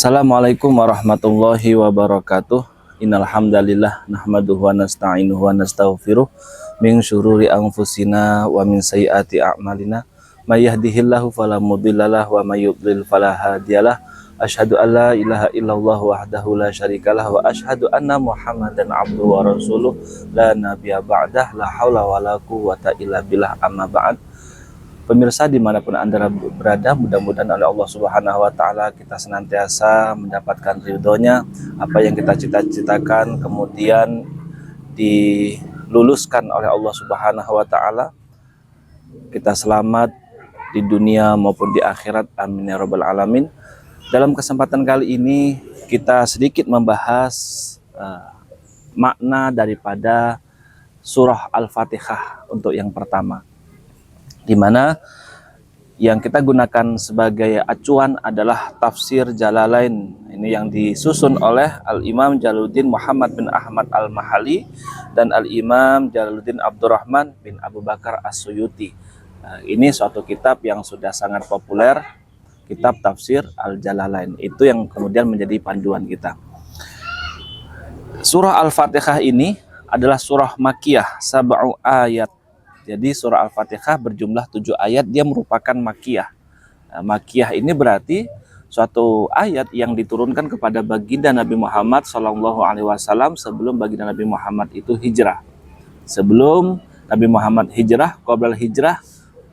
Assalamualaikum warahmatullahi wabarakatuh. Innal hamdalillah nahmaduhu wa nasta'inuhu wa nastaghfiruh min syururi anfusina wa min sayyiati a'malina. May yahdihillahu fala mudhillalah wa may yudlil fala hadiyalah. Asyhadu an la ilaha illallah wahdahu la syarikalah wa asyhadu anna Muhammadan abduhu wa rasuluh la nabiyya ba'dah la haula wala quwwata illa billah amma ba'd. Pemirsa dimanapun Anda berada, mudah-mudahan oleh Allah Subhanahu wa Ta'ala kita senantiasa mendapatkan ridhonya, apa yang kita cita-citakan kemudian diluluskan oleh Allah Subhanahu wa Ta'ala. Kita selamat di dunia maupun di akhirat, amin ya rabbal alamin. Dalam kesempatan kali ini kita sedikit membahas makna daripada surah Al-Fatihah untuk yang pertama, di mana yang kita gunakan sebagai acuan adalah tafsir Jalalain. Ini yang disusun oleh Al-Imam Jalaluddin Muhammad bin Ahmad Al-Mahali dan Al-Imam Jalaluddin Abdurrahman bin Abu Bakar As-Suyuti. Ini suatu kitab yang sudah sangat populer, kitab tafsir Al-Jalalain. Itu yang kemudian menjadi panduan kita. Surah Al-Fatihah ini adalah surah Makkiyah, sab'u ayat. Jadi surah Al-Fatihah berjumlah 7 ayat, dia merupakan Makkiyah. Makkiyah ini berarti suatu ayat yang diturunkan kepada baginda Nabi Muhammad SAW sebelum baginda Nabi Muhammad itu hijrah. Sebelum Nabi Muhammad hijrah, qoblal hijrah,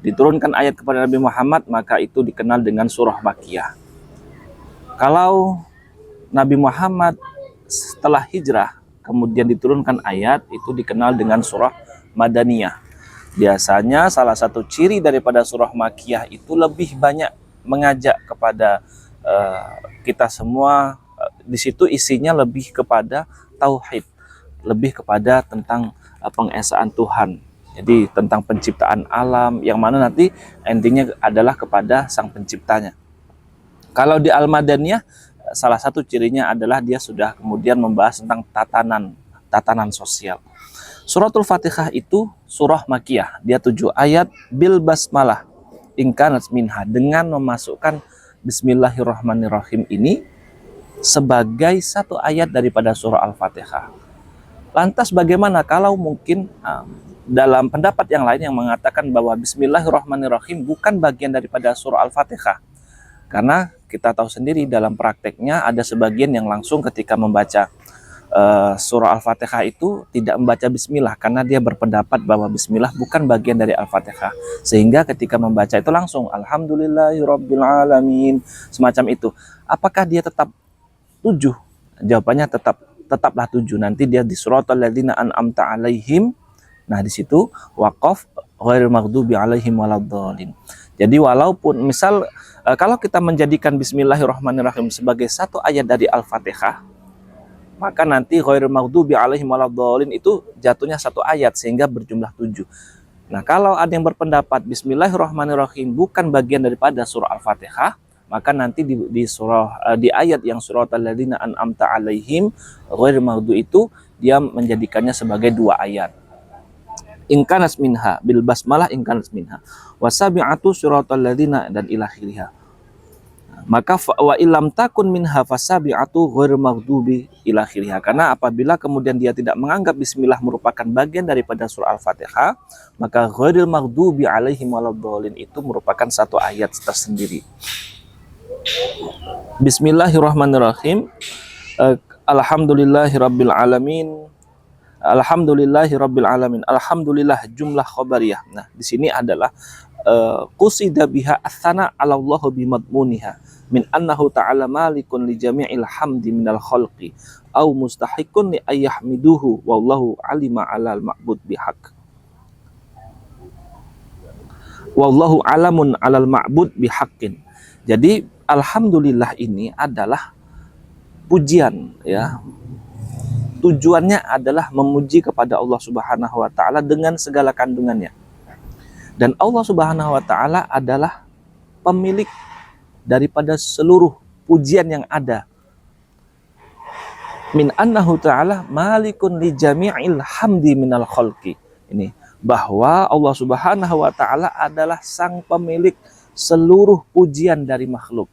diturunkan ayat kepada Nabi Muhammad, maka itu dikenal dengan surah Makkiyah. Kalau Nabi Muhammad setelah hijrah kemudian diturunkan ayat, itu dikenal dengan surah Madaniyah. Biasanya salah satu ciri daripada surah Makkiyah itu lebih banyak mengajak kepada kita semua. Di situ isinya lebih kepada tauhid, lebih kepada tentang pengesaan Tuhan. Jadi tentang penciptaan alam, yang mana nanti endingnya adalah kepada sang penciptanya. Kalau di Al-Madaniyah, salah satu cirinya adalah dia sudah kemudian membahas tentang tatanan sosial. Suratul Fatihah itu surah Makkiyah, dia 7 ayat bil basmalah ingkanat minha, dengan memasukkan Bismillahirrahmanirrahim ini sebagai satu ayat daripada surah Al-Fatihah. Lantas bagaimana kalau mungkin dalam pendapat yang lain yang mengatakan bahwa Bismillahirrahmanirrahim bukan bagian daripada surah Al-Fatihah? Karena kita tahu sendiri dalam prakteknya ada sebagian yang langsung ketika membaca surah Al-Fatihah itu tidak membaca bismillah, karena dia berpendapat bahwa bismillah bukan bagian dari Al-Fatihah, sehingga ketika membaca itu langsung alhamdulillahirabbil alamin, semacam itu. Apakah dia tetap 7? Jawabannya tetaplah 7. Nanti dia di suratal ladzina an'amta alaihim. Nah, di situ waqaf ghairil maghdubi alaihim waladdallin. Jadi walaupun misal kalau kita menjadikan bismillahirrahmanirrahim sebagai satu ayat dari Al-Fatihah, maka nanti ghairil maghdubi alaihim waladdallin itu jatuhnya satu ayat sehingga berjumlah 7. Nah, kalau ada yang berpendapat Bismillahirrahmanirrahim bukan bagian daripada surah Al-Fatihah, maka nanti di ayat yang suratal ladzina an'amta alaihim ghairil maghdubi itu dia menjadikannya sebagai 2 ayat. Ingkanas minha bil basmalah ingkanas minha wasabi'atu suratal ladzina dan ila akhirih. Maka wa illam takun minha fasabi'atu ghairil maghdubi ila akhirih. Karena apabila kemudian dia tidak menganggap bismillah merupakan bagian daripada surah Al-Fatihah, maka ghairil maghdubi alaihim waladdallin itu merupakan satu ayat tersendiri. Bismillahirrahmanirrahim. Alhamdulillahirabbil alamin. Alhamdulillahirabbil alamin. Alhamdulillah jumlah khabariyah. Nah, di sini adalah qusida biha athana 'ala Allah bimadmuniha min annahu ta'ala malikun li jami'il hamdi minal khalqi au mustahiqun li ayyahmiduhu wallahu alima 'alal ma'bud bihaq. Wallahu alamun 'alal ma'bud bihaqqin. Jadi alhamdulillah ini adalah pujian, ya. Tujuannya adalah memuji kepada Allah Subhanahu wa taala dengan segala kandungannya. Dan Allah Subhanahu wa taala adalah pemilik daripada seluruh pujian yang ada. Min annahu ta'ala malikun li jami'il hamdi minal khalqi. Ini bahwa Allah Subhanahu wa taala adalah sang pemilik seluruh pujian dari makhluk.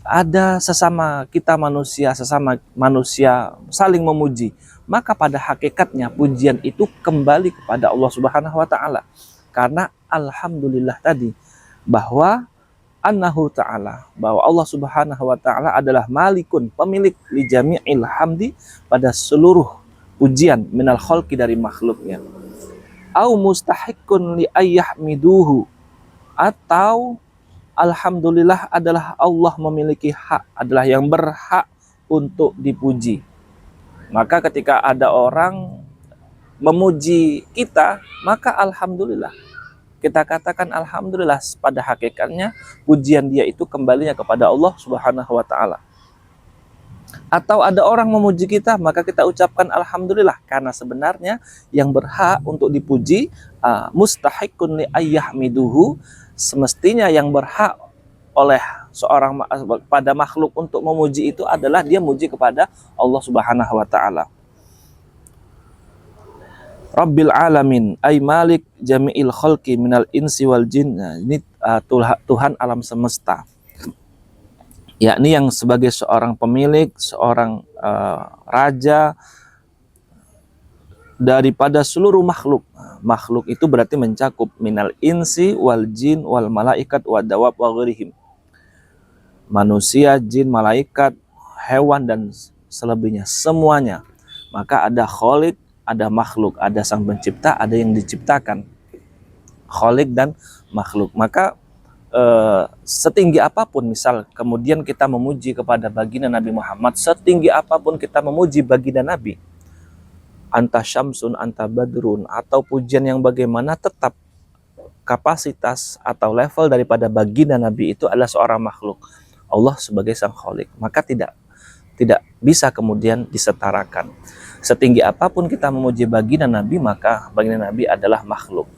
ada sesama kita manusia, sesama manusia saling memuji, maka pada hakikatnya pujian itu kembali kepada Allah Subhanahu wa taala. Karena alhamdulillah tadi, bahwa annahu ta'ala, bahwa Allah Subhanahu wa taala adalah malikun, pemilik li jami'il hamdi, pada seluruh pujian, minal khalqi, dari makhluknya. Au mustahiqqun li ayyahmiduhu, atau alhamdulillah adalah Allah memiliki hak, adalah yang berhak untuk dipuji. Maka ketika ada orang memuji kita, maka alhamdulillah, kita katakan alhamdulillah. Pada hakikatnya pujian dia itu kembalinya kepada Allah Subhanahu wa taala. Atau ada orang memuji kita, maka kita ucapkan alhamdulillah, karena sebenarnya yang berhak untuk dipuji, mustahiqun li ayyahmiduhu, semestinya yang berhak oleh seorang pada makhluk untuk memuji itu adalah dia muji kepada Allah Subhanahu wa taala. Rabbil alamin ay malik jami'il khalqi minal insi wal jin. Nah, ini Tuhan alam semesta, yakni yang sebagai seorang pemilik, seorang raja daripada seluruh makhluk. Makhluk itu berarti mencakup minal insi wal jin wal malaikat wa dawab wa ghairihim, manusia, jin, malaikat, hewan, dan selebihnya, semuanya. Maka ada khalik, ada makhluk, ada sang pencipta, ada yang diciptakan, khalik dan makhluk. Maka setinggi apapun misal kemudian kita memuji kepada baginda Nabi Muhammad, setinggi apapun kita memuji baginda Nabi, anta syamsun, anta badrun, atau pujian yang bagaimana, tetap kapasitas atau level daripada baginda Nabi itu adalah seorang makhluk, Allah sebagai sang khalik. Maka tidak bisa kemudian disetarakan. Setinggi apapun kita memuji baginda Nabi, maka baginda Nabi adalah makhluk,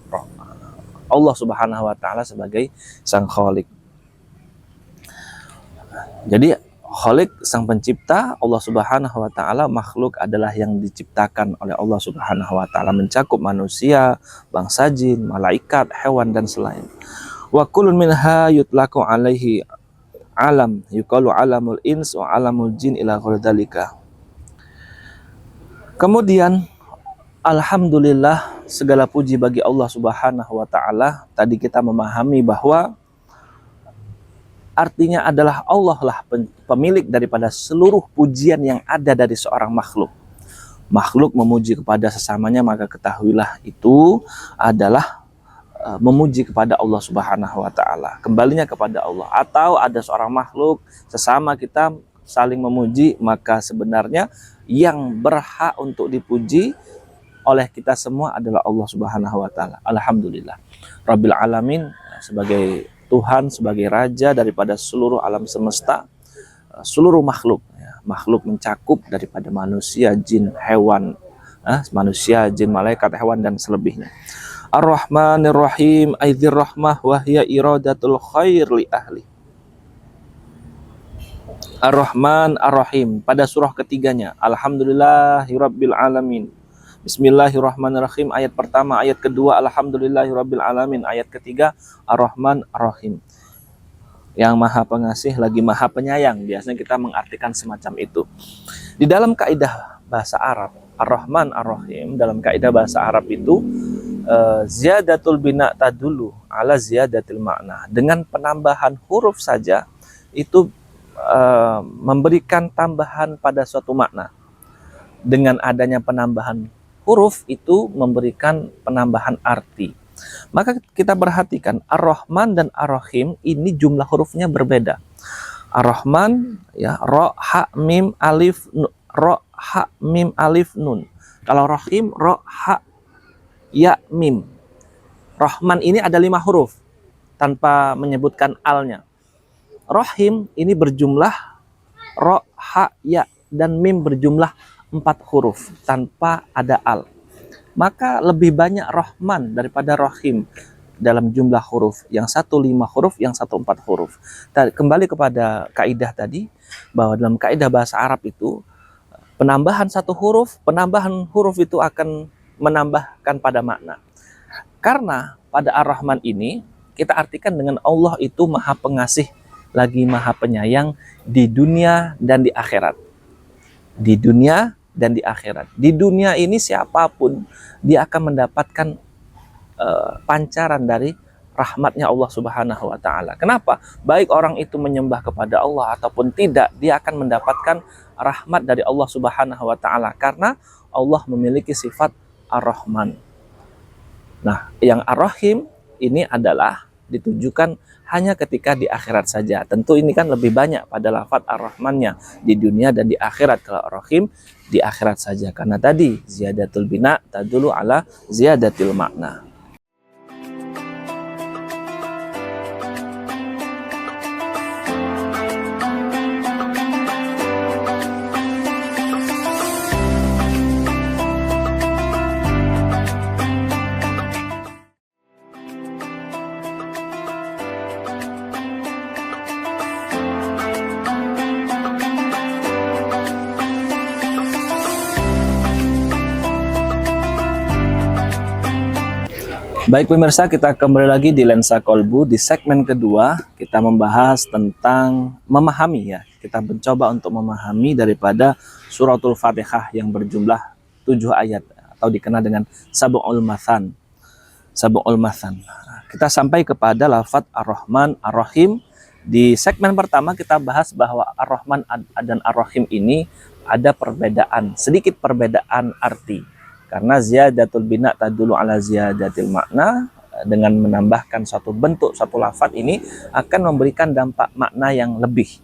Allah Subhanahu wa taala sebagai sang khalik. Jadi khalik sang pencipta, Allah Subhanahu wa taala, makhluk adalah yang diciptakan oleh Allah Subhanahu wa taala, mencakup manusia, bangsa jin, malaikat, hewan, dan selain. Wa kullun minha yutlaqu alaihi alam, yuqalu alamul ins wa alamul jin ila ghairi dzalika. Kemudian alhamdulillah, segala puji bagi Allah Subhanahu wa taala. Tadi kita memahami bahwa artinya adalah Allah lah pemilik daripada seluruh pujian yang ada dari seorang makhluk. Makhluk memuji kepada sesamanya, maka ketahuilah itu adalah memuji kepada Allah Subhanahu wa taala, kembalinya kepada Allah. Atau ada seorang makhluk sesama kita saling memuji, maka sebenarnya yang berhak untuk dipuji oleh kita semua adalah Allah Subhanahu wa taala. Alhamdulillah Rabbil alamin, sebagai Tuhan, sebagai raja daripada seluruh alam semesta, seluruh makhluk. Makhluk mencakup daripada manusia, jin, hewan, manusia, jin, malaikat, hewan, dan selebihnya. Ar-Rahmanir Rahim, aidzir rahmah wa hiya iradatul khair li ahli. Ar-Rahman Ar-Rahim, pada surah ketiganya, Alhamdulillahirabbil alamin. Bismillahirrahmanirrahim, ayat pertama, ayat kedua Alhamdulillahirabbil alamin, ayat ketiga Ar-Rahman Ar-Rahim. Yang maha pengasih lagi maha penyayang, biasanya kita mengartikan semacam itu. Di dalam kaidah bahasa Arab, Ar-Rahman Ar-Rahim dalam kaidah bahasa Arab itu ziyadatul bina tadulu ala ziyadatil makna. Dengan penambahan huruf saja itu memberikan tambahan pada suatu makna. Dengan adanya penambahan huruf itu memberikan penambahan arti. Maka kita perhatikan Ar-Rahman dan Ar-Rahim ini jumlah hurufnya berbeda. Ar-Rahman ya ro ha mim alif ro ha mim alif nun. Kalau Rahim ro ha ya mim. Rahman ini ada 5 huruf tanpa menyebutkan alnya. Rahim ini berjumlah ro ha ya dan mim berjumlah 4 huruf tanpa ada al. Maka lebih banyak Rahman daripada Rahim dalam jumlah huruf. Yang satu 5 huruf, yang satu 4 huruf. Kembali kepada kaidah tadi, bahwa dalam kaidah bahasa Arab itu penambahan 1 huruf, penambahan huruf itu akan menambahkan pada makna. Karena pada Ar-Rahman ini kita artikan dengan Allah itu maha pengasih lagi maha penyayang, di dunia dan di akhirat. Di dunia dan di akhirat. Di dunia ini siapapun dia akan mendapatkan pancaran dari rahmatnya Allah Subhanahu wa taala. Kenapa? Baik orang itu menyembah kepada Allah ataupun tidak, dia akan mendapatkan rahmat dari Allah Subhanahu wa taala karena Allah memiliki sifat Ar-Rahman. Nah, yang Ar-Rahim ini adalah ditujukan hanya ketika di akhirat saja. Tentu ini kan lebih banyak pada lafaz Ar-Rahmannya di dunia dan di akhirat. Kalau Ar-Rahim di akhirat saja. Karena tadi ziyadatul bina tadulu ala ziyadatil makna. Baik pemirsa, kita kembali lagi di Lensa Kolbu. Di segmen kedua kita membahas tentang memahami ya. Kita mencoba untuk memahami daripada suratul Fatihah yang berjumlah 7 ayat atau dikenal dengan Sab'ul Mathan. Sab'ul Mathan. Kita sampai kepada lafaz Ar-Rahman, Ar-Rahim. Di segmen pertama kita bahas bahwa Ar-Rahman dan Ar-Rahim ini ada perbedaan, sedikit perbedaan arti. Karena ziyadatul bina tadulu ala ziyadatil makna, dengan menambahkan suatu bentuk, suatu lafaz ini akan memberikan dampak makna yang lebih.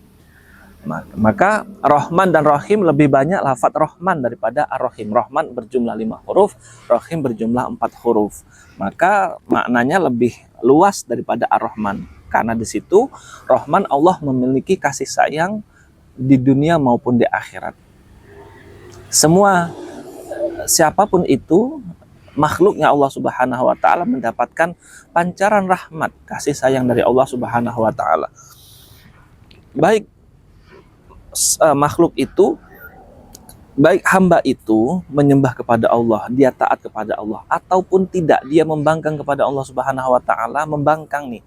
Maka Rahman dan Rahim lebih banyak lafaz Rahman daripada Ar-Rahim. Rahman berjumlah 5 huruf, Rahim berjumlah 4 huruf. Maka maknanya lebih luas daripada Ar-Rahman. Karena di situ Rahman Allah memiliki kasih sayang di dunia maupun di akhirat. Semua siapapun itu makhluknya Allah Subhanahu wa taala mendapatkan pancaran rahmat, kasih sayang dari Allah Subhanahu wa taala. Baik makhluk itu, baik hamba itu menyembah kepada Allah, dia taat kepada Allah ataupun tidak, dia membangkang kepada Allah Subhanahu wa taala, membangkang nih.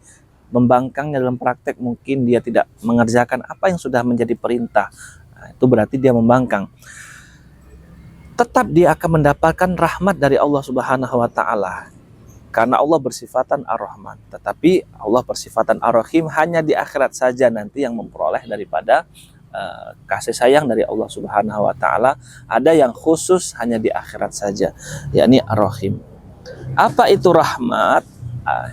Membangkangnya dalam praktek mungkin dia tidak mengerjakan apa yang sudah menjadi perintah. Nah, itu berarti dia membangkang. Tetap dia akan mendapatkan rahmat dari Allah Subhanahu wa taala. Karena Allah bersifatan Ar-Rahman, tetapi Allah bersifatan Ar-Rahim hanya di akhirat saja nanti yang memperoleh daripada kasih sayang dari Allah Subhanahu wa taala. Ada yang khusus hanya di akhirat saja, yakni Ar-Rahim. Apa itu rahmat?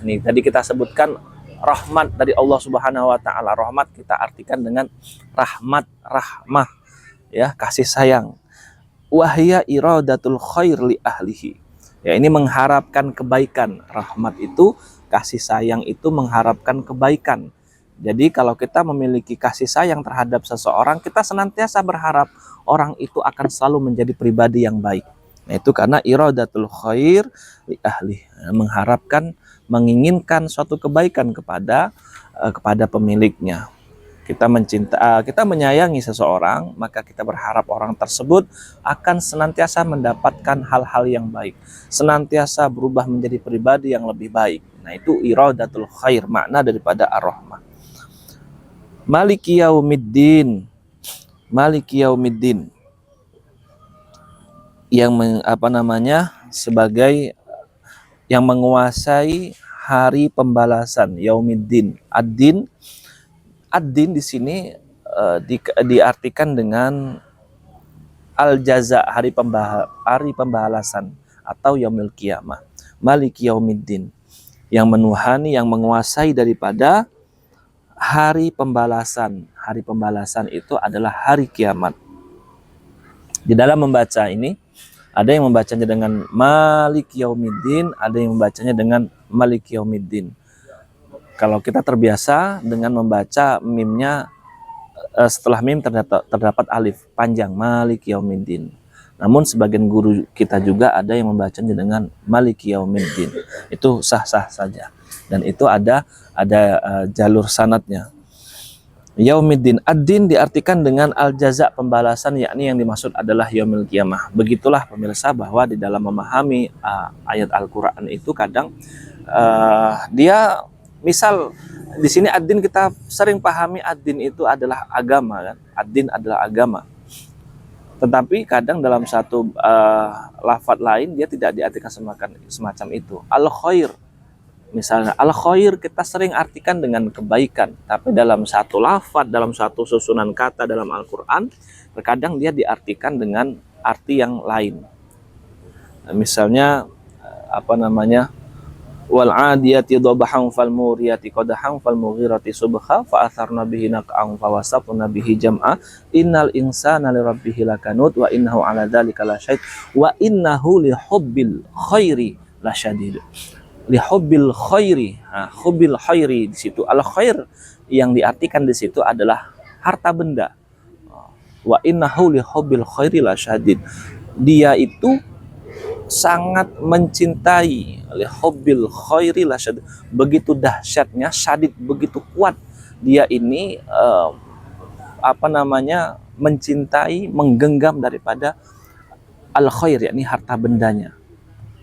Ini tadi kita sebutkan rahmat dari Allah Subhanahu wa taala. Rahmat kita artikan dengan rahmat, rahmah, ya, kasih sayang. Wahya iradatul khair li ahlihi. Ya, ini mengharapkan kebaikan. Rahmat itu, kasih sayang itu mengharapkan kebaikan. Jadi kalau kita memiliki kasih sayang terhadap seseorang, kita senantiasa berharap orang itu akan selalu menjadi pribadi yang baik. Nah, itu karena iradatul khair li ahlihi, mengharapkan, menginginkan suatu kebaikan kepada pemiliknya. Kita menyayangi seseorang, maka kita berharap orang tersebut akan senantiasa mendapatkan hal-hal yang baik, senantiasa berubah menjadi pribadi yang lebih baik. Nah, itu iradatul khair, makna daripada Ar-Rahman. Maliki yaumiddin, Maliki yaumiddin, yang sebagai yang menguasai hari pembalasan, yaumiddin. Ad-din di sini diartikan dengan al-jaza, hari pembalasan atau yaumil qiyamah. Maliki yaumiddin, yang menuhani, yang menguasai daripada hari pembalasan. Hari pembalasan itu adalah hari kiamat. Di dalam membaca ini ada yang membacanya dengan Maliki yaumiddin, ada yang membacanya dengan Maliki yaumiddin. Kalau kita terbiasa dengan membaca mimnya, setelah mim terdapat alif panjang, Maliki yaumiddin. Namun sebagian guru kita juga ada yang membacanya dengan Maliki yaumiddin. Itu sah-sah saja. Dan itu ada jalur sanadnya. Yaumiddin, ad-din diartikan dengan al-jaza, pembalasan, yakni yang dimaksud adalah yaumil qiyamah. Begitulah pemirsa bahwa di dalam memahami ayat Al-Quran itu kadang dia Misal di sini ad-din kita sering pahami ad-din itu adalah agama kan. Ad-din adalah agama. Tetapi kadang dalam satu lafadz lain dia tidak diartikan semacam itu. Al-khair. Misalnya al-khair kita sering artikan dengan kebaikan, tapi dalam satu lafadz, dalam satu susunan kata dalam Al-Qur'an terkadang dia diartikan dengan arti yang lain. Nah, misalnya wal adiyati dhabhan fal muriyati qadhan fal mughirati subha fa atharna bihi naq'an fa wasafna bihi jam'a innal insana li rabbih lakanud wa innahu ala dzalika lasyahid wa innahu li hubbil khairi lasyadid. Li hubbil khairi, hubbil khairi di situ al khair yang diartikan di situ adalah harta benda. Wa innahu li hubbil khairi lasyadid. Dia itu sangat mencintai, hubbil khairi lasyadid, begitu dahsyatnya, syadid, begitu kuat dia ini mencintai, menggenggam daripada al khair, yakni harta bendanya,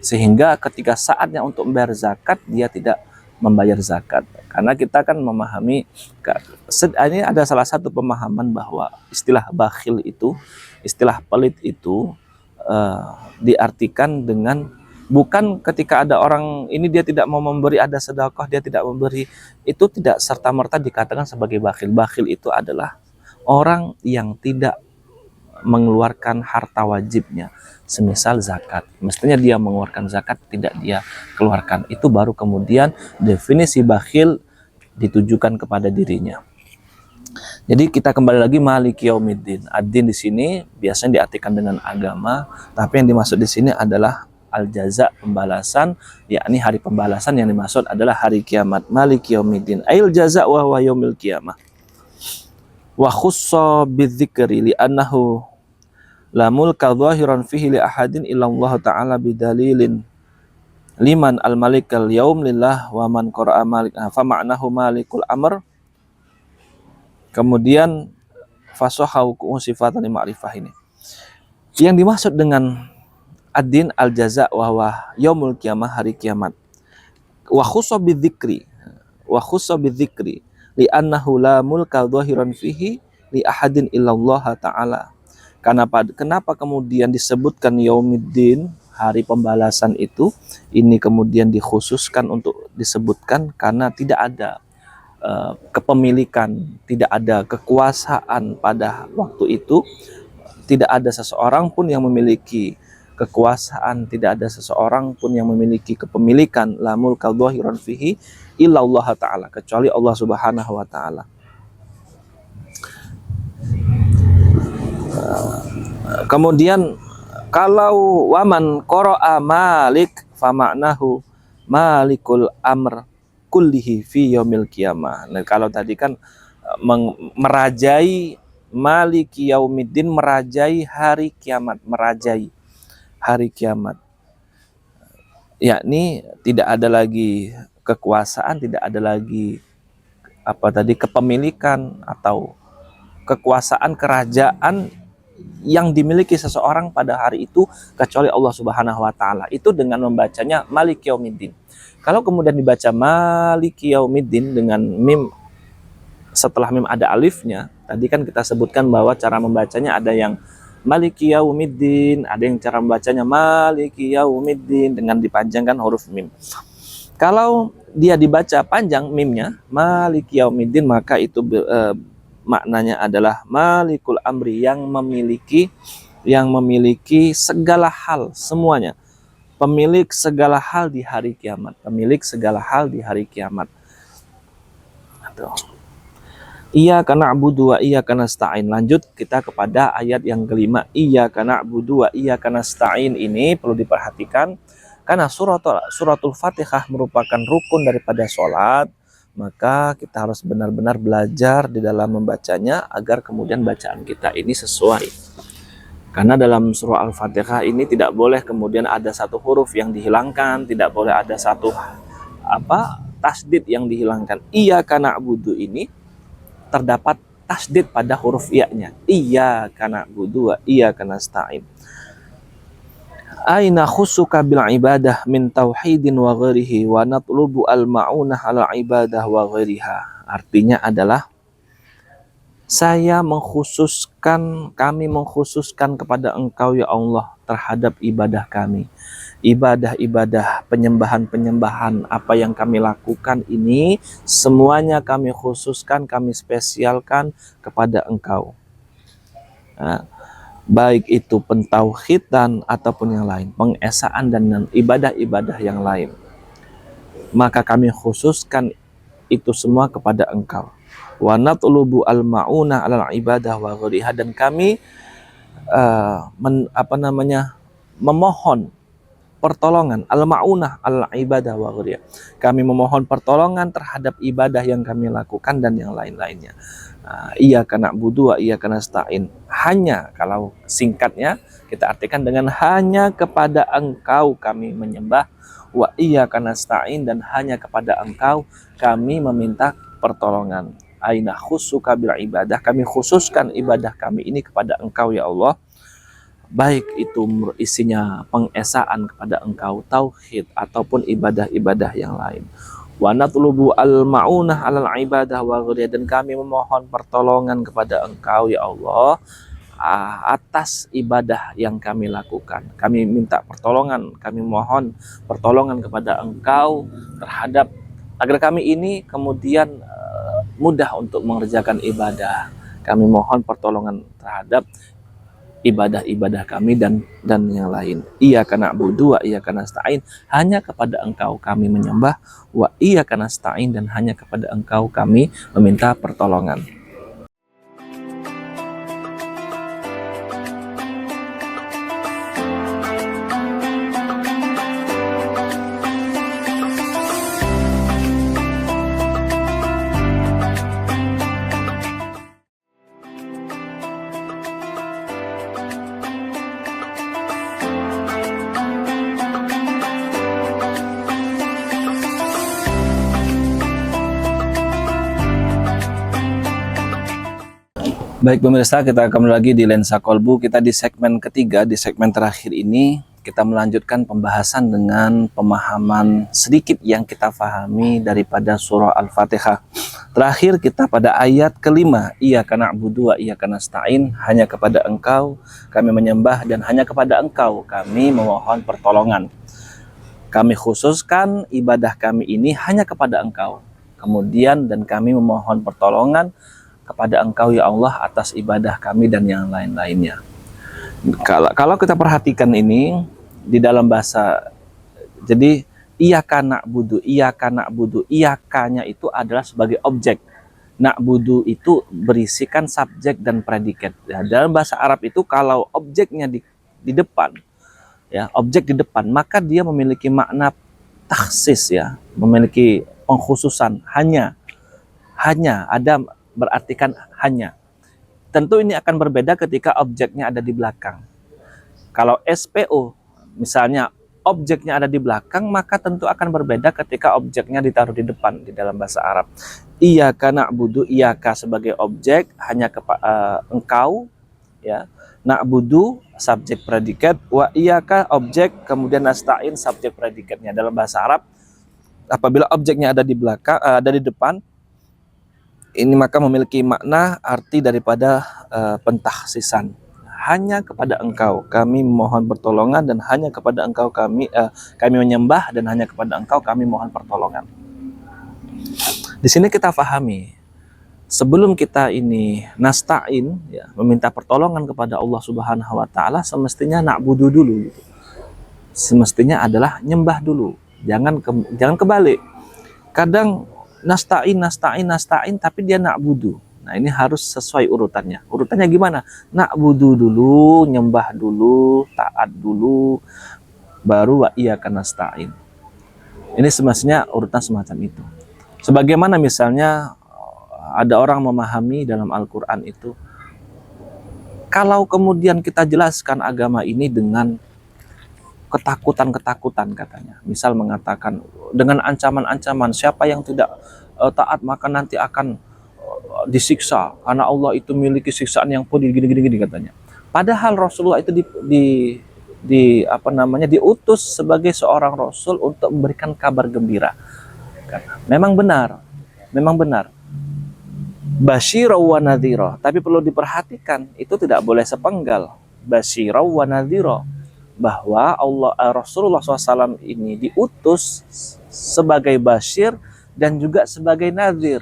sehingga ketika saatnya untuk membayar zakat dia tidak membayar zakat. Karena kita kan memahami, ini ada salah satu pemahaman bahwa istilah bakhil itu, istilah pelit itu diartikan dengan bukan ketika ada orang ini dia tidak mau memberi, ada sedekah dia tidak memberi, itu tidak serta-merta dikatakan sebagai bakhil. Bakhil itu adalah orang yang tidak mengeluarkan harta wajibnya, semisal zakat. Mestinya dia mengeluarkan zakat, tidak dia keluarkan. Itu baru kemudian definisi bakhil ditujukan kepada dirinya. Jadi kita kembali lagi maliki yaumiddin. Ad-din di sini biasanya diartikan dengan agama, tapi yang dimaksud di sini adalah al-jaza, pembalasan, yakni hari pembalasan yang dimaksud adalah hari kiamat. Maliki yaumiddin ail jaza wa huwa yaumil qiyamah. Wa khussa bidzikri li annahu la mulka zahiran fihi li ahadin illa Allah taala bidalilin liman al-malikal yaum lillah wa man qara'a malik fa ma'nahu malikul amr. Kemudian fasohau sifatan ma'rifah ini. Yang dimaksud dengan ad-din al-jaza wa huwa yaumul qiyamah, hari kiamat. Wa khussa bidzikri li annahu la mulka dhahiran fihi li ahadin illallah taala. Kenapa kemudian disebutkan yaumiddin, hari pembalasan itu, ini kemudian dikhususkan untuk disebutkan karena tidak ada kepemilikan, tidak ada kekuasaan pada waktu itu, tidak ada seseorang pun yang memiliki kekuasaan, tidak ada seseorang pun yang memiliki kepemilikan la mulka dhahiran fihi illallah taala, kecuali Allah Subhanahu wa taala. Kemudian kalau waman qara'a malik fa ma'nahu malikul amr kullihi fi yaumil qiyamah. Nah, kalau tadi kan merajai maliki yaumiddin, merajai hari kiamat, merajai hari kiamat, yakni tidak ada lagi kekuasaan, tidak ada lagi kepemilikan atau kekuasaan kerajaan yang dimiliki seseorang pada hari itu kecuali Allah Subhanahu wa taala. Itu dengan membacanya maliki yaumiddin. Kalau kemudian dibaca maliki yaumiddin dengan mim, setelah mim ada alifnya, tadi kan kita sebutkan bahwa cara membacanya ada yang maliki yaumiddin, ada yang cara membacanya maliki yaumiddin dengan dipanjangkan huruf mim. Kalau dia dibaca panjang mimnya maliki yaumiddin, maka itu maknanya adalah malikul amri, yang memiliki segala hal semuanya. Pemilik segala hal di hari kiamat, pemilik segala hal di hari kiamat. Iyyaka na'budu wa iyyaka nasta'in. Lanjut kita kepada ayat yang kelima. Iyyaka na'budu wa iyyaka nasta'in ini perlu diperhatikan karena suratul Fatihah merupakan rukun daripada sholat, maka kita harus benar-benar belajar di dalam membacanya agar kemudian bacaan kita ini sesuai. Karena dalam surah Al-Fatihah ini tidak boleh kemudian ada satu huruf yang dihilangkan, tidak boleh ada satu tasdid yang dihilangkan. Iyyaka na'budu ini terdapat tasdid pada huruf iya-nya. Iyyaka na'budu wa iyyaka nasta'in. Aina khusuka bil ibadah min tauhidin wa ghairihi wa natlubu al ma'unah ala ibadah wa ghairiha. Artinya adalah kami mengkhususkan kepada Engkau ya Allah terhadap ibadah kami. Ibadah-ibadah, penyembahan-penyembahan apa yang kami lakukan ini semuanya kami khususkan, kami spesialkan kepada Engkau. Nah, baik itu pentauhidan ataupun yang lain, pengesaan dan ibadah-ibadah yang lain. Maka kami khususkan itu semua kepada Engkau. Wa natlubu al-ma'una 'alal ibadah wa ghiriha, dan kami memohon pertolongan al-ma'unah 'alal ibadah wa ghiriha. Kami memohon pertolongan terhadap ibadah yang kami lakukan dan yang lain-lainnya. Iyyaka na'budu wa iyyaka nasta'in. Hanya, kalau singkatnya kita artikan dengan hanya kepada Engkau kami menyembah, wa iyyaka nasta'in, dan hanya kepada Engkau kami meminta pertolongan. Aina khusuka bil ibadah, kami khususkan ibadah kami ini kepada Engkau ya Allah, baik itu isinya pengesaan kepada Engkau, tauhid ataupun ibadah-ibadah yang lain. Wa natlubu al ma'unah 'alal ibadah wa ghiriha, dan kami memohon pertolongan kepada Engkau ya Allah atas ibadah yang kami lakukan. Kami minta pertolongan, kami mohon pertolongan kepada Engkau terhadap agar kami ini kemudian mudah untuk mengerjakan ibadah. Kami mohon pertolongan terhadap ibadah-ibadah kami dan yang lain. Iyyaka na'budu wa iyyaka nasta'in, hanya kepada Engkau kami menyembah, wa iyyaka nasta'in, dan hanya kepada Engkau kami meminta pertolongan. Baik pemirsa, kita kembali lagi di Lensa Kolbu. Kita di segmen ketiga, di segmen terakhir ini kita melanjutkan pembahasan dengan pemahaman sedikit yang kita pahami daripada surah Al-Fatihah. Terakhir kita pada ayat kelima, iyyaka na'budu wa iyyaka nasta'in, hanya kepada Engkau kami menyembah dan hanya kepada Engkau kami memohon pertolongan. Kami khususkan ibadah kami ini hanya kepada Engkau. Kemudian dan kami memohon pertolongan kepada Engkau ya Allah atas ibadah kami dan yang lain-lainnya. Kalau kita perhatikan ini di dalam bahasa, jadi iyyaka na'budu, iyyakanya itu adalah sebagai objek. Na'budu itu berisikan subjek dan predikat. Ya, dalam bahasa Arab itu kalau objeknya di depan, ya, objek di depan, maka dia memiliki makna takhsis, ya, memiliki pengkhususan, hanya ada, berartikan hanya. Tentu ini akan berbeda ketika objeknya ada di belakang. Kalau SPO misalnya objeknya ada di belakang, maka tentu akan berbeda ketika objeknya ditaruh di depan di dalam bahasa Arab. Iyyaka na'budu, iyyaka sebagai objek, hanya Engkau, ya. Na'budu subjek predikat, wa iyyaka objek, kemudian nasta'in subjek predikatnya. Dalam bahasa Arab apabila objeknya ada di belakang, ada di depan, ini maka memiliki makna arti daripada pentakhsisan. Hanya kepada Engkau kami mohon pertolongan dan hanya kepada Engkau kami menyembah dan hanya kepada Engkau kami mohon pertolongan. Di sini kita pahami, sebelum kita ini nasta'in, ya, meminta pertolongan kepada Allah Subhanahu wa taala, semestinya na'budu dulu gitu. Semestinya adalah nyembah dulu. Jangan kebalik. Kadang nasta'in tapi dia na'budu. Nah, ini harus sesuai urutannya. Urutannya gimana? Na'budu dulu, nyembah dulu, taat dulu, baru wa iyyaka nasta'in. Ini semestinya urutan semacam itu. Sebagaimana misalnya ada orang memahami dalam Al-Qur'an itu, kalau kemudian kita jelaskan agama ini dengan ketakutan katanya. Misal mengatakan dengan ancaman-ancaman, siapa yang tidak taat maka nanti akan disiksa karena Allah itu memiliki siksaan yang pedih gini katanya. Padahal Rasulullah itu diutus sebagai seorang rasul untuk memberikan kabar gembira. Memang benar, basyira wa nadhira, tapi perlu diperhatikan itu tidak boleh sepenggal. Basyira wa nadhira, bahwa Rasulullah SAW ini diutus sebagai basyir dan juga sebagai nadhir.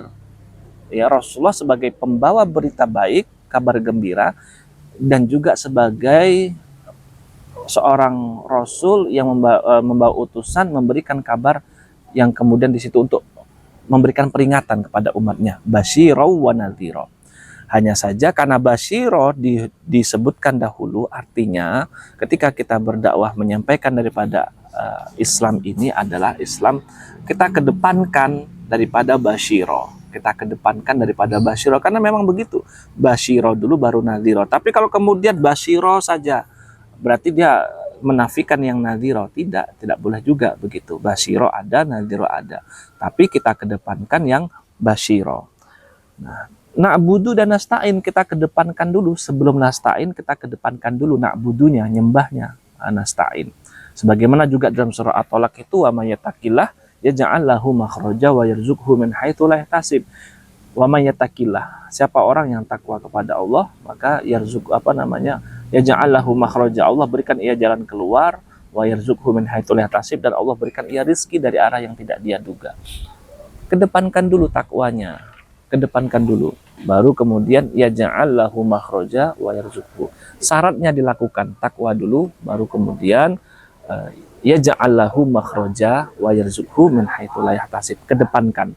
Ya, Rasulullah sebagai pembawa berita baik, kabar gembira, dan juga sebagai seorang rasul yang membawa utusan memberikan kabar yang kemudian di situ untuk memberikan peringatan kepada umatnya, basyira wa nadhira. Hanya saja karena basyira disebutkan dahulu, artinya ketika kita berdakwah menyampaikan daripada Islam ini adalah Islam, kita kedepankan daripada basyira. Karena memang begitu. Basyira dulu baru nadhira. Tapi kalau kemudian basyira saja, berarti dia menafikan yang nadhira. Tidak boleh juga begitu. Basyira ada, nadhira ada. Tapi kita kedepankan yang basyira. Nah, na'budu dan nasta'in kita kedepankan dulu. Sebelum nasta'in kita kedepankan dulu na'budunya, nyembahnya, nasta'in. Sebagaimana juga dalam surah At-Tolak itu, wa may yattaqillah yaj'al lahu makhraja wa yarzuqhu min haitsu la yahtasib. Wa may yattaqillah, siapa orang yang takwa kepada Allah, maka yaj'al lahu makhraja, Allah berikan ia jalan keluar, wa yarzuqhu min haitsu la yahtasib, dan Allah berikan ia rezeki dari arah yang tidak dia duga. Kedepankan dulu takwanya, baru kemudian yaj'al lahu makhraja wa yarzuqhu. Syaratnya dilakukan takwa dulu, baru kemudian yaj'al lahu makhraja wa yarzuqhu min haitsu la yahtasib. Kedepankan.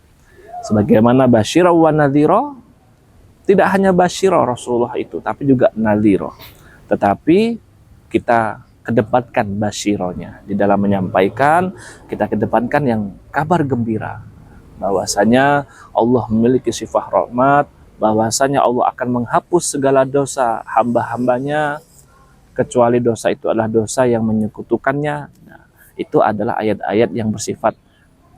Sebagaimana basyira wa nadhira, tidak hanya basyira Rasulullah itu, tapi juga nadhira. Tetapi kita kedepankan basyironya. Di dalam menyampaikan, kita kedepankan yang kabar gembira, bahwasanya Allah memiliki sifat rahmat, bahwasanya Allah akan menghapus segala dosa hamba-hambanya, kecuali dosa itu adalah dosa yang menyekutukannya. Nah, itu adalah ayat-ayat yang bersifat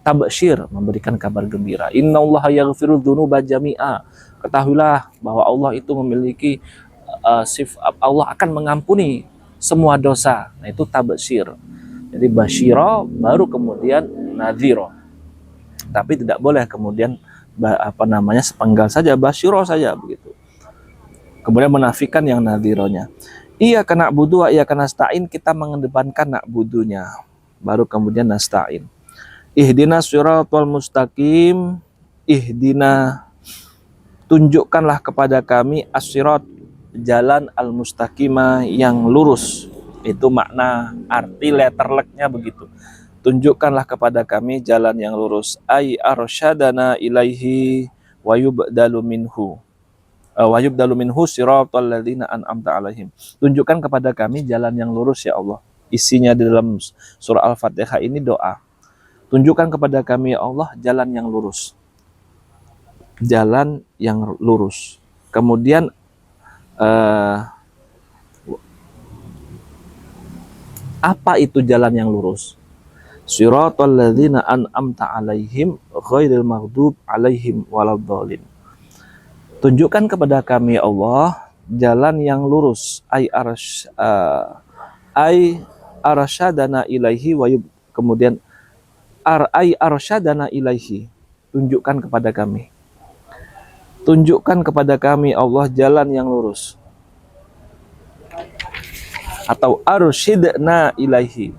tabsyir, memberikan kabar gembira. Innallaha yaghfiru dzunuba jami'a. Ketahuilah bahwa Allah itu memiliki sifat, Allah akan mengampuni semua dosa. Nah, itu tabsyir. Jadi basyira baru kemudian nadhira. Tapi tidak boleh kemudian sepenggal saja, basyira saja begitu. Kemudian menafikan yang nadhironya. Iyyaka na'budu wa iyyaka nasta'in, kita mengedepankan na'budunya, baru kemudian nasta'in. Ihdinas siratal mustaqim, ihdina, tunjukkanlah kepada kami as-sirat, jalan al-mustaqimah, yang lurus. Itu makna arti letterleknya begitu. Tunjukkanlah kepada kami jalan yang lurus. Ay arsyadana ilaihi wa yubdalu minhu siratal ladzina an'amta alaihim. Tunjukkan kepada kami jalan yang lurus ya Allah. Isinya di dalam surah Al-Fatihah ini doa. Tunjukkan kepada kami ya Allah jalan yang lurus. Jalan yang lurus. Kemudian apa itu jalan yang lurus? Siratal ladzina an'amta alaihim ghairil maghdub alaihim waladdallin. Tunjukkan kepada kami ya Allah jalan yang lurus. Ay arsyadana ilaihi wa kemudian arsyadana ilaihi. Tunjukkan kepada kami. Tunjukkan kepada kami Allah jalan yang lurus. Atau arsyidna ilaihi.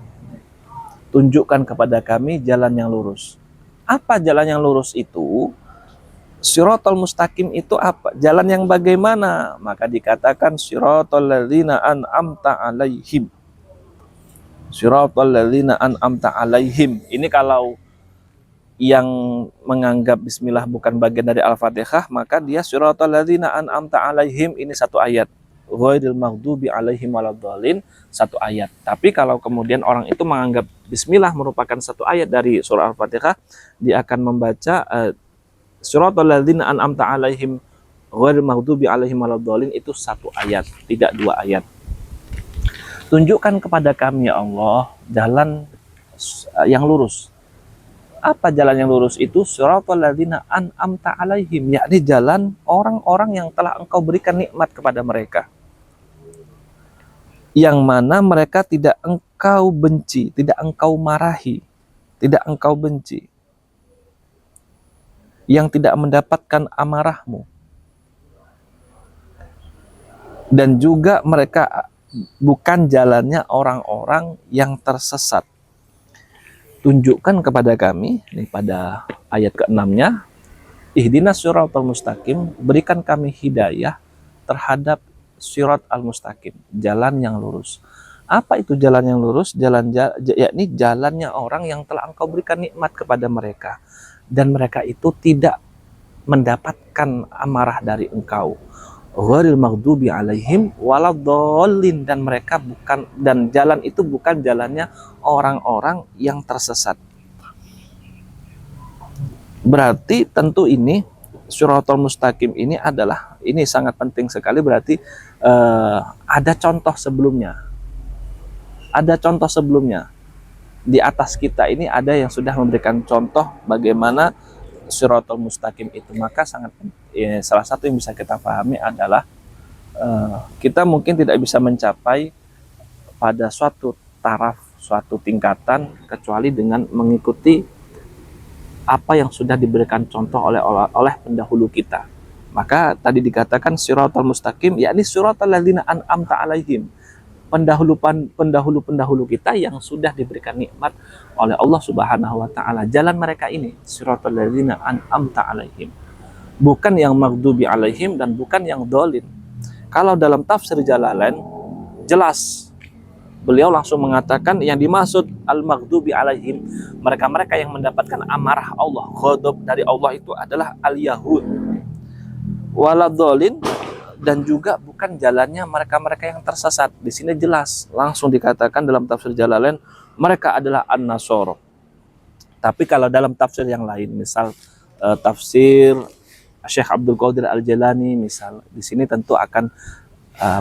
Tunjukkan kepada kami jalan yang lurus. Apa jalan yang lurus itu? Siratal mustaqim itu apa? Jalan yang bagaimana? Maka dikatakan siratal ladzina an'amta alaihim. Siratal ladzina an'amta alaihim. Ini kalau yang menganggap bismillah bukan bagian dari Al-Fatihah, maka dia siratal ladzina an'amta alaihim, ini satu ayat. Ghairil maghdubi alaihim waladdallin, satu ayat. Tapi kalau kemudian orang itu menganggap bismillah merupakan satu ayat dari surah Al-Fatihah, dia akan membaca siratal ladzina an'amta alaihim ghairil maghdubi alaihim waladdallin, itu satu ayat, tidak dua ayat. Tunjukkan kepada kami ya Allah jalan yang lurus. Apa jalan yang lurus itu? Siratal ladzina an'amta alaihim, yakni jalan orang-orang yang telah Engkau berikan nikmat kepada mereka. yang mana mereka tidak engkau benci, tidak engkau marahi, tidak engkau benci, yang tidak mendapatkan amarahmu. Dan juga mereka bukan jalannya orang-orang yang tersesat. Tunjukkan kepada kami, ini pada ayat ke-6-nya, ihdinas siratal mustaqim, berikan kami hidayah terhadap sirat al-mustaqim, jalan yang lurus. Apa itu jalan yang lurus? Yakni jalannya orang yang telah engkau berikan nikmat kepada mereka, dan mereka itu tidak mendapatkan amarah dari engkau. Ghairil maghdubi alaihim waladdallin, dan mereka bukan, dan jalan itu bukan jalannya orang-orang yang tersesat. Berarti tentu ini Siratal Mustaqim ini adalah, ini sangat penting sekali, berarti ada contoh sebelumnya. Ada contoh sebelumnya. Di atas kita ini ada yang sudah memberikan contoh bagaimana Siratal Mustaqim itu. Maka sangat salah satu yang bisa kita pahami adalah kita mungkin tidak bisa mencapai pada suatu taraf, suatu tingkatan kecuali dengan mengikuti apa yang sudah diberikan contoh oleh pendahulu kita. Maka tadi dikatakan Siratal Mustaqim, yakni siratal ladzina an'amta alaihim, pendahulu kita yang sudah diberikan nikmat oleh Allah Subhanahu wa taala. Jalan mereka ini siratal ladzina an'amta alaihim, bukan yang maghdubi alaihim dan bukan yang dhalin. Kalau dalam tafsir Jalalain jelas beliau langsung mengatakan yang dimaksud al-maghdubi alaihim, mereka-mereka yang mendapatkan amarah Allah, ghadab dari Allah itu adalah al-yahud. Waladhalin, dan juga bukan jalannya mereka-mereka yang tersesat. Di sini jelas langsung dikatakan dalam tafsir Jalalain mereka adalah an-nasara. Tapi kalau dalam tafsir yang lain, misal tafsir Syekh Abdul Qadir Al-Jailani misal, di sini tentu akan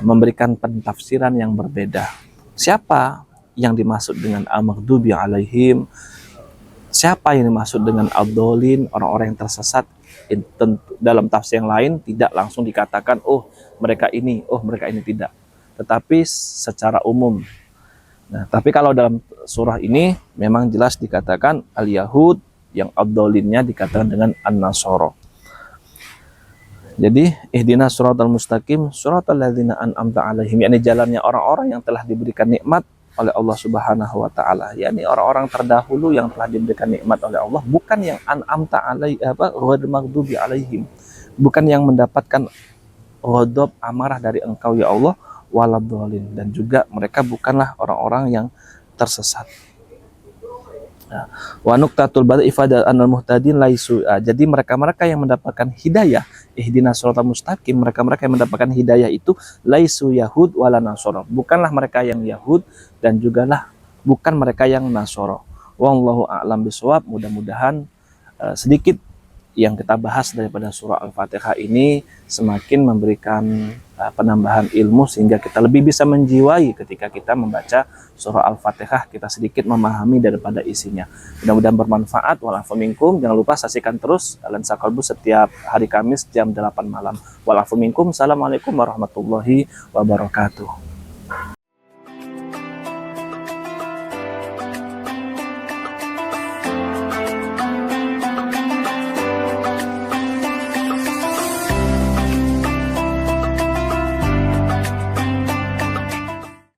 memberikan pentafsiran yang berbeda. Siapa yang dimaksud dengan al-maghdubi alaihim, siapa yang dimaksud dengan ad-dhalin, orang-orang yang tersesat, tentu dalam tafsir yang lain tidak langsung dikatakan oh mereka ini tidak, tetapi secara umum. Nah, tapi kalau dalam surah ini memang jelas dikatakan al-yahud, yang ad-dhalinnya dikatakan dengan an-nasara. Jadi ihdinas siratal mustaqim siratal ladzina an'amta alaihim, yakni jalannya orang-orang yang telah diberikan nikmat oleh Allah Subhanahu wa taala, yakni orang-orang terdahulu yang telah diberikan nikmat oleh Allah, bukan yang an'amta alaihim, ghairil maghdubi alaihim, bukan yang mendapatkan ghadab, amarah dari engkau ya Allah, waladhdallin, dan juga mereka bukanlah orang-orang yang tersesat. Wa nuqtatul bada ifada anal muhtadin laisu. Jadi mereka-mereka yang mendapatkan hidayah, ihdinas siratal mustaqim, mereka-mereka yang mendapatkan hidayah itu laisu yahud wala nasara, bukanlah mereka yang yahud dan juga bukan mereka yang nasara. Wallahu a'lam bishawab. Mudah-mudahan sedikit yang kita bahas daripada surah Al-Fatihah ini semakin memberikan penambahan ilmu sehingga kita lebih bisa menjiwai ketika kita membaca surah Al-Fatihah, kita sedikit memahami daripada isinya. Mudah-mudahan bermanfaat. Walafu minkum. Jangan lupa saksikan terus Lensa Kolbu setiap hari Kamis jam 8 malam. Walafu minkum. Assalamualaikum warahmatullahi wabarakatuh.